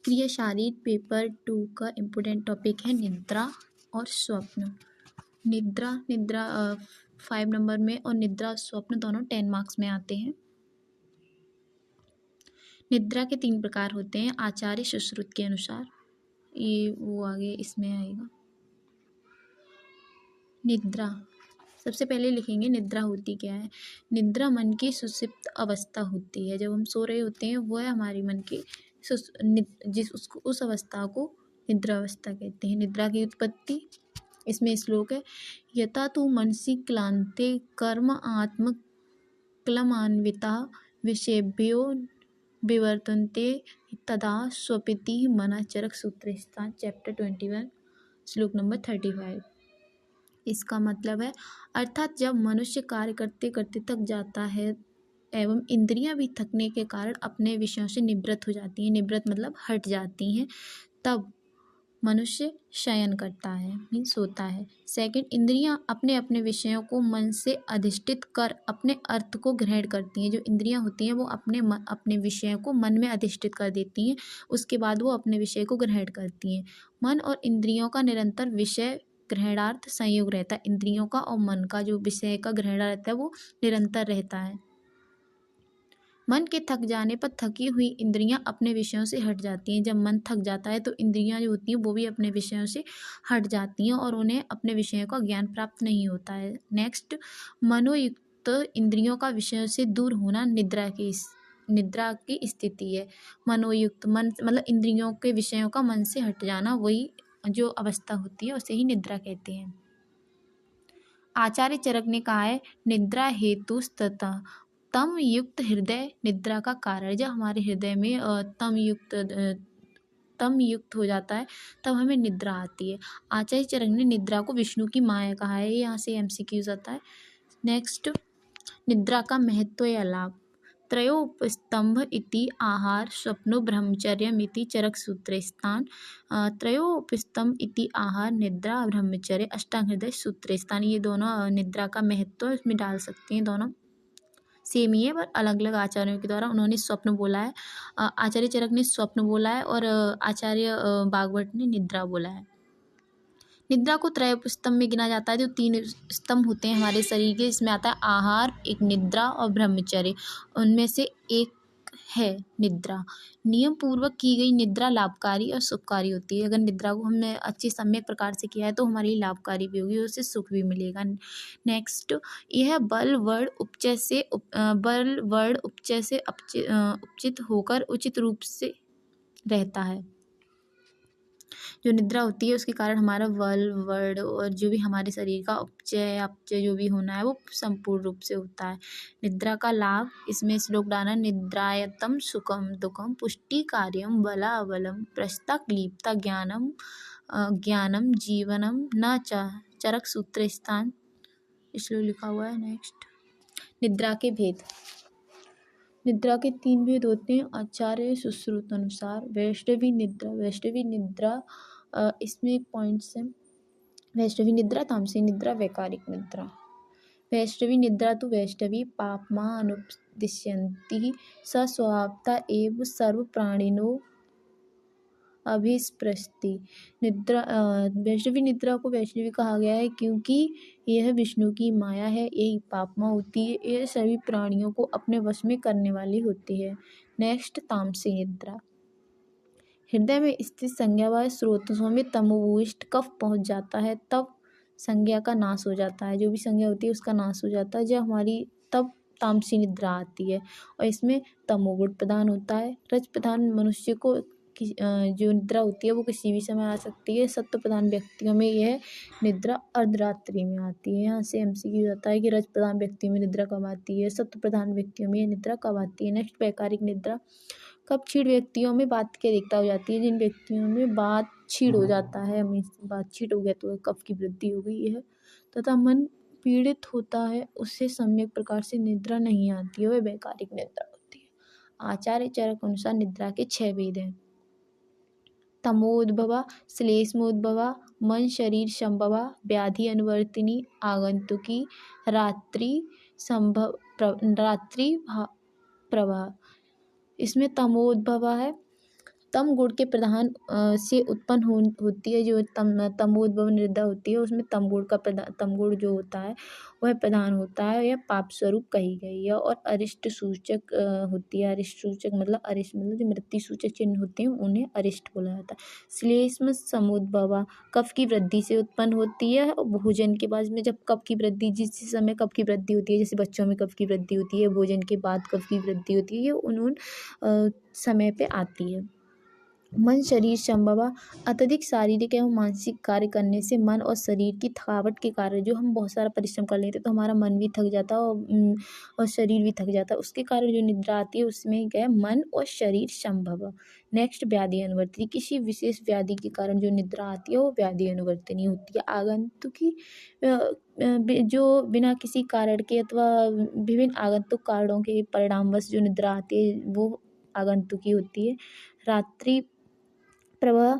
क्रियाशारीर paper 2 का important topic है निद्रा और स्वप्न। निद्रा 5 नंबर में और निद्रा और स्वप्न दोनों 10 मार्क्स में आते हैं। निद्रा के 3 प्रकार होते हैं आचार्य सुश्रुत के अनुसार। ये वो आगे इसमें आएगा। निद्रा सबसे पहले लिखेंगे निद्रा होती क्या है। निद्रा मन की सुषुप्त अवस्था होती है। जब हम सो रहे होते हैं वो है हमारी मन की उस अवस्था को निद्रा अवस्था कहते हैं। निद्रा की उत्पत्ति इसमें श्लोक है। यथा तु मनसि क्लान्ते कर्म आत्म क्लमान्विता विषयेभ्यो विवर्तन्ते तदा स्वपिति मना चरक सूत्र स्थान चैप्टर 21 श्लोक नंबर 35। इसका मतलब है अर्थात जब मनुष्य कार्य करते करते थक जाता है एवं इंद्रियां भी थकने के कारण अपने विषयों से निवृत्त हो जाती हैं। निवृत्त मतलब हट जाती हैं। तब मनुष्य शयन करता है मीन्स सोता है। सेकंड, इंद्रियां अपने अपने विषयों को मन से अधिष्ठित कर अपने अर्थ को ग्रहण करती हैं। जो इंद्रियां होती हैं वो अपने विषयों को मन में अधिष्ठित कर देती हैं। उसके बाद वो अपने विषय को ग्रहण करती हैं। मन और इंद्रियों का निरंतर विषय ग्रहणार्थ संयोग रहता है। इंद्रियों का और मन का जो विषय का ग्रहण रहता है वो निरंतर रहता है। मन के थक जाने पर थकी हुई इंद्रियां अपने विषयों से हट जाती हैं। जब मन थक जाता है तो इंद्रियां जो होती हैं वो भी अपने विषयों से हट जाती हैं और उन्हें अपने विषयों का ज्ञान प्राप्त नहीं होता है। नेक्स्ट, मनोयुक्त इंद्रियों का विषयों से दूर होना निद्रा की स्थिति है। मनोयुक्त मन मतलब इंद्रियों के विषयों का मन से हट जाना, वही जो अवस्था होती है उसे ही निद्रा कहते हैं। आचार्य चरक ने कहा है निद्रा हेतु तथा तम युक्त हृदय निद्रा का कारण। जब हमारे हृदय में तम युक्त हो जाता है तब हमें निद्रा आती है। आचार्य चरक ने निद्रा को विष्णु की माया कहा है। यहाँ से MCQ आता है। नेक्स्ट, निद्रा का महत्व या लाभ। त्रयोपस्तंभ इति आहार स्वप्नो ब्रह्मचर्यमिति चरक सूत्र स्थान। त्रयोपस्तंभ इति आहार निद्रा ब्रह्मचर्य अष्टांग हृदय सूत्र स्थान। ये दोनों निद्रा का महत्व इसमें डाल सकते हैं। दोनों सेम ही है पर अलग अलग आचार्यों के द्वारा उन्होंने स्वप्न बोला है। आचार्य चरक ने स्वप्न बोला है और आचार्य भागवत ने निद्रा बोला है। निद्रा को त्रय स्तंभ में गिना जाता है। जो 3 स्तंभ होते हैं हमारे शरीर के, इसमें आता है आहार, एक निद्रा और ब्रह्मचर्य। उनमें से एक है निद्रा। नियम पूर्वक की गई निद्रा लाभकारी और सुखकारी होती है। अगर निद्रा को हमने अच्छी सम्यक प्रकार से किया है तो हमारे लिए लाभकारी भी होगी, उससे सुख भी मिलेगा। नेक्स्ट, यह बल वर्ण उपचय से उपचित होकर उचित रूप से रहता है। जो निद्रा होती है उसके कारण हमारा बल वर्ण और जो भी हमारे शरीर का अपचय जो भी होना है वो संपूर्ण रूप से होता है। निद्रा का लाभ इसमें श्लोक डाला। निद्रायतम सुखम दुखम पुष्टि कार्यम बला बलम प्रस्ता क्लीप्ता ज्ञानम जीवनम न चरक सूत्र स्थान इसलिए लिखा हुआ है। नेक्स्ट, निद्रा के भेद। निद्रा के 3 भेद होते हैं आचार्य सुश्रुत अनुसार। वैष्णवी निद्रा इसमें पॉइंट्स हैं। वैष्णवी निद्रा, तामसी निद्रा, वैकारिक निद्रा। वैष्णवी निद्रा तो वैष्णवी पापमा अनुपदिश्यन्ति स स्वभावता एव सर्व प्राणिनो अभिस्पृशति। वैष्णवी निद्रा को वैष्णवी कहा गया है क्योंकि यह विष्णु की माया है। यही पापमा होती है। यह सभी प्राणियों को अपने वश में करने वाली होती है। नेक्स्ट, तामसी निद्रा। हृदय में स्थित संज्ञा व स्रोतों में तमोभूयिष्ठ कफ पहुंच जाता है तब संज्ञा का नाश हो जाता है। जो भी संज्ञा होती है उसका नाश हो जाता है। जब हमारी तब तामसी निद्रा आती है और इसमें तमोगुण प्रधान होता है। रज प्रधान मनुष्य को जो निद्रा होती है वो किसी भी समय आ सकती है। सत्व प्रधान व्यक्तियों में यह निद्रा अर्धरात्रि में आती है। यहाँ से MCQ जाता है कि रज प्रधान व्यक्तियों में निद्रा कब आती है, सत्व प्रधान व्यक्तियों में यह निद्रा कब आती है। नेक्स्ट, वैकारिक निद्रा। कब छीड़ व्यक्तियों में बात की अधिकता हो जाती है। जिन व्यक्तियों में बात छीड़ हो जाता है, बात छीड़ हो गया तो कफ की वृद्धि हो गई है तथा मन पीड़ित होता है, उससे सम्यक प्रकार से निद्रा नहीं आती है, वह वैकारिक निद्रा होती है। आचार्य चरक अनुसार निद्रा के 6 भेद हैं। तमोद्भवा, श्लेष्मोद्भवा, मन शरीर संभवा, व्याधि अनुवर्तिनी, आगंतुकी, रात्रि प्रवाह। इसमें तमोद्भवा है तम गुण के प्रधान से उत्पन्न होती है। जो तमोद्भव निद्रा होती है उसमें तम गुण जो होता है वह प्रधान होता है। यह पाप स्वरूप कही गई है और अरिष्ट सूचक होती है। अरिष्ट सूचक मतलब जो मृत्यु सूचक चिन्ह होते हैं उन्हें अरिष्ट बोला जाता है। श्लेष्म समुद्भवा कफ की वृद्धि से उत्पन्न होती है। और भोजन के बाद में जब कफ की वृद्धि, जिस समय कफ की वृद्धि होती है, जैसे बच्चों में कफ की वृद्धि होती है, भोजन के बाद कफ की वृद्धि होती है, ये उन समय पे आती है। मन शरीर संभवा अत्यधिक शारीरिक एवं मानसिक कार्य करने से मन और शरीर की थकावट के कारण, जो हम बहुत सारा परिश्रम कर लेते हैं तो हमारा मन भी थक जाता है और शरीर भी थक जाता है, उसके कारण जो निद्रा आती है उसमें क्या है, मन और शरीर संभव। नेक्स्ट, व्याधि अनुवर्तनी। किसी विशेष व्याधि के कारण जो निद्रा आती है वो व्याधि अनुवर्तनी होती है। आगंतुकी जो बिना किसी कारण के अथवा विभिन्न आगंतुक कारणों के परिणामवश जो निद्रा आती है वो आगंतुकी होती है। रात्रि प्रवाह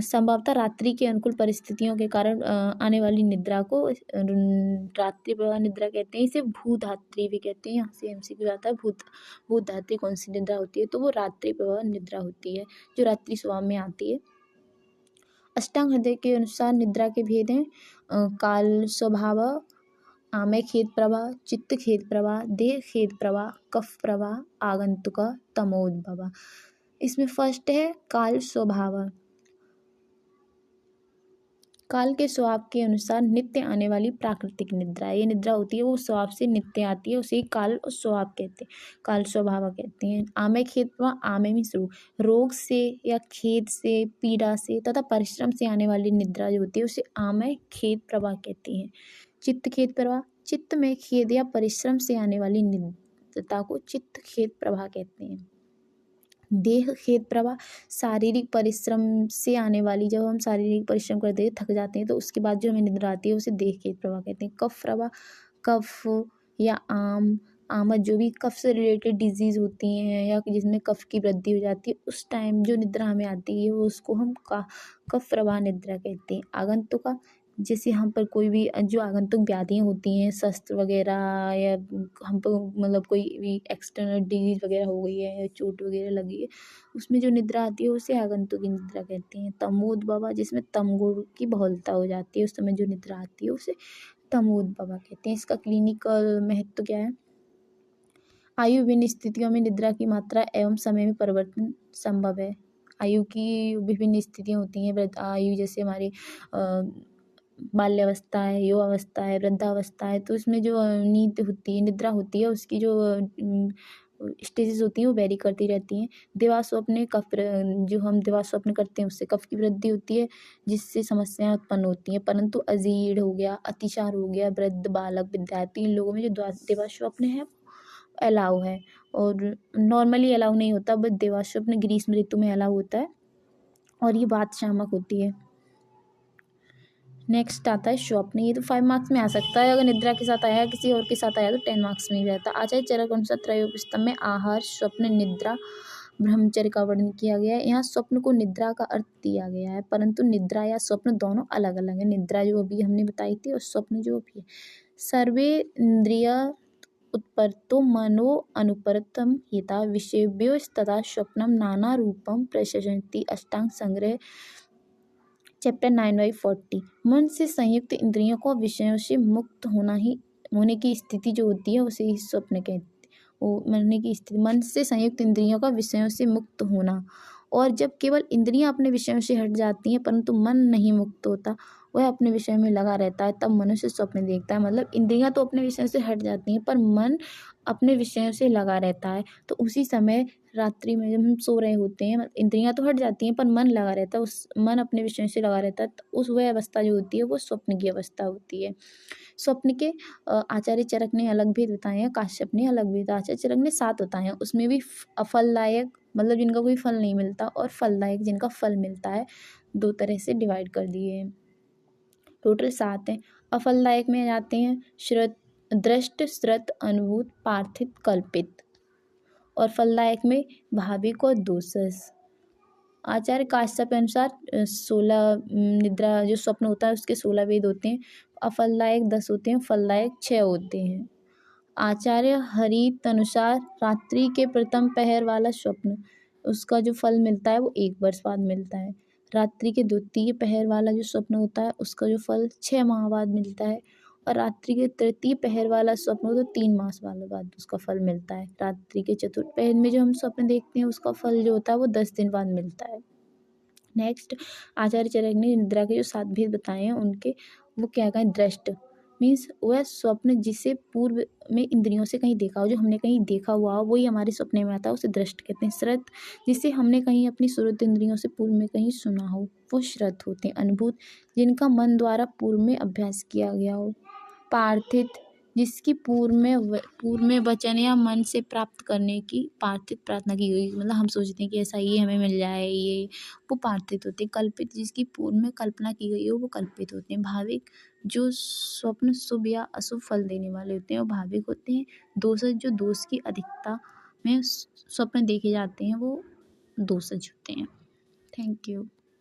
संभवतः रात्रि के अनुकूल परिस्थितियों के कारण आने वाली निद्रा को रात्रि प्रवाह निद्रा कहते हैं। इसे भूधात्री भी कहते हैं। यहाँ से MCQ आता है भूधात्री कौन सी निद्रा होती है, तो वो रात्रि प्रवाह निद्रा होती है जो रात्रि स्वभाव में आती है। अष्टांग हृदय के अनुसार निद्रा के भेद हैं काल स्वभाव, आमय खेद प्रवाह, चित्त खेद प्रवाह, देह खेद प्रवाह, कफ प्रवाह, आगंतुक, तमोद्भव। इसमें फर्स्ट है काल स्वभाव। काल के स्वभाव के अनुसार नित्य आने वाली प्राकृतिक निद्रा, ये निद्रा होती है वो स्वभाव से नित्य आती है, उसे काल और स्वभाव कहते हैं, काल स्वभाव कहते हैं। आमय खेद प्रवाह, आमय में रोग से या खेद से, पीड़ा से तथा परिश्रम से आने वाली निद्रा जो होती है उसे आमय खेद प्रवाह कहती हैं। चित्त खेद प्रवाह, चित्त में खेद या परिश्रम से आने वाली निद्रता को चित्त खेद प्रवाह कहते हैं। देह खेद प्रवाह, शारीरिक परिश्रम से आने वाली, जब हम शारीरिक परिश्रम करते हैं थक जाते हैं तो उसके बाद जो हमें निद्रा आती है उसे देह खेद प्रवाह कहते हैं। कफ प्रवाह, कफ या आमद जो भी कफ से रिलेटेड डिजीज होती हैं या जिसमें कफ की वृद्धि हो जाती है उस टाइम जो निद्रा हमें आती है वो उसको हम कफ प्रवाह निद्रा कहते हैं। आगंतुक, जैसे हम पर कोई भी जो आगंतुक व्याधियाँ होती हैं, शस्त्र वगैरह, या हम पर मतलब कोई भी एक्सटर्नल डिजीज वगैरह हो गई है या चोट वगैरह लगी है, उसमें जो निद्रा आती है उसे आगंतुक निद्रा कहते हैं। तमोद्भवा, जिसमें तमगुण की बहुलता हो जाती है उस समय जो निद्रा आती है उसे तमोद्भवा कहते हैं। इसका क्लिनिकल महत्व क्या है? आयु विभिन्न स्थितियों में निद्रा की मात्रा एवं समय में परिवर्तन संभव है। आयु की विभिन्न स्थितियाँ होती हैं। आयु जैसे हमारी बाल्यावस्था है, युवावस्था है, वृद्धावस्था है, तो इसमें जो नींद होती है, निद्रा होती है, उसकी जो स्टेजेस होती हैं वो वेरी करती रहती हैं। दिवा स्वप्न जो हम दिवा स्वप्न करते हैं उससे कफ की वृद्धि होती है जिससे समस्याएं उत्पन्न होती हैं। परंतु अजीर्ण हो गया, अतिसार हो गया, वृद्ध, बालक, विद्यार्थी, इन लोगों में जो दिवा स्वप्न है अलाउ है, और नॉर्मली अलाउ नहीं होता, बट दिवा स्वप्न ग्रीष्म ऋतु में अलाउ होता है और ये बात शामक होती है। नेक्स्ट आता है स्वप्न। ये तो 5 मार्क्स में आ सकता है, अगर निद्रा के साथ आया किसी और के साथ आया तो 10 मार्क्स में ही रहता है। आचार्य चरक के अनुसार त्रयोपनिषद में आहार, स्वप्न, निद्रा, ब्रह्मचर्य का वर्णन किया गया है। यहाँ स्वप्न को निद्रा का अर्थ दिया गया है, परंतु निद्रा या स्वप्न दोनों अलग अलग है। निद्रा जो अभी हमने बताई थी और स्वप्न जो अभी है। सर्वे इंद्रिय उत्पत्तो मनो अनुपरतम हिता विषयभ्यो तथा स्वप्नम नाना रूपम प्रशंसति। अष्टांग संग्रह चैप्टर 9/40। मन से संयुक्त इंद्रियों को विषयों से मुक्त होने की स्थिति जो होती है उसे ही स्वप्न कहते हैं। वो मरने की स्थिति, मन से संयुक्त इंद्रियों का विषयों से मुक्त होना। और जब केवल इंद्रियां अपने विषयों से हट जाती हैं परंतु मन नहीं मुक्त होता, वह अपने विषय में लगा रहता है, तब मनुष्य स्वप्न देखता है। मतलब इंद्रियां तो अपने विषयों से हट जाती हैं पर मन अपने विषयों से लगा रहता है, तो उसी समय रात्रि में जब हम सो रहे होते हैं, इंद्रियां तो हट जाती हैं पर मन लगा रहता है, उस मन अपने विषयों से लगा रहता है, तो उस वह अवस्था जो होती है वो स्वप्न की अवस्था होती है। स्वप्न के आचार्य चरक ने अलग भेद बताए हैं, काश्यप ने अलग भेद, आचार्य चरक ने 7 बताए हैं। उसमें भी अफलदायक मतलब जिनका कोई फल नहीं मिलता, और फलदायक जिनका फल मिलता है, 2 तरह से डिवाइड कर दिए हैं। टोटल 7 हैं। अफलदायक में जाते हैं दृष्ट, श्रुत, अनुभूत, पार्थित, कल्पित, और फलदायक में भाविक और दोषस। आचार्य काश्यप के अनुसार 16 निद्रा जो स्वप्न होता है उसके 16 भेद होते हैं। अफलदायक 10 होते हैं, फलदायक 6 होते हैं। आचार्य हरित अनुसार रात्रि के प्रथम पहर वाला स्वप्न उसका जो फल मिलता है वो 1 वर्ष बाद मिलता है। रात्रि के द्वितीय पहर वाला जो स्वप्न होता है उसका जो फल 6 माह बाद मिलता है, और रात्रि के तृतीय पहर वाला स्वप्न हो तो 3 मास वाला बाद उसका फल मिलता है। रात्रि के चतुर्थ पहर में जो हम स्वप्न देखते हैं उसका फल जो होता है वो 10 दिन बाद मिलता है। नेक्स्ट, आचार्य चरक ने निद्रा के जो 7 भेद बताए हैं उनके, वो क्या कहें, दृष्ट मीन्स वह स्वप्न जिसे पूर्व में इंद्रियों से कहीं देखा हो, जो हमने कहीं देखा हुआ हो वही हमारे सपने में आता है, उसे दृष्ट कहते हैं। श्रत, जिसे हमने कहीं अपनी श्रुत इंद्रियों से पूर्व में कहीं सुना हो, वो श्रत होते हैं। अनुभूत, जिनका मन द्वारा पूर्व में अभ्यास किया गया हो। पार्थित, जिसकी पूर्व में वचन या मन से प्राप्त करने की पार्थित प्रार्थना की गई, मतलब हम सोचते हैं कि ऐसा ये हमें मिल जाए, ये, वो पार्थित होते हैं। कल्पित, जिसकी पूर्व में कल्पना की गई हो वो कल्पित होते हैं। भाविक, जो स्वप्न शुभ या अशुभ फल देने वाले होते हैं वो भाविक होते हैं। दोषज, जो दोष की अधिकता में स्वप्न देखे जाते हैं वो दोषज होते हैं। Thank you.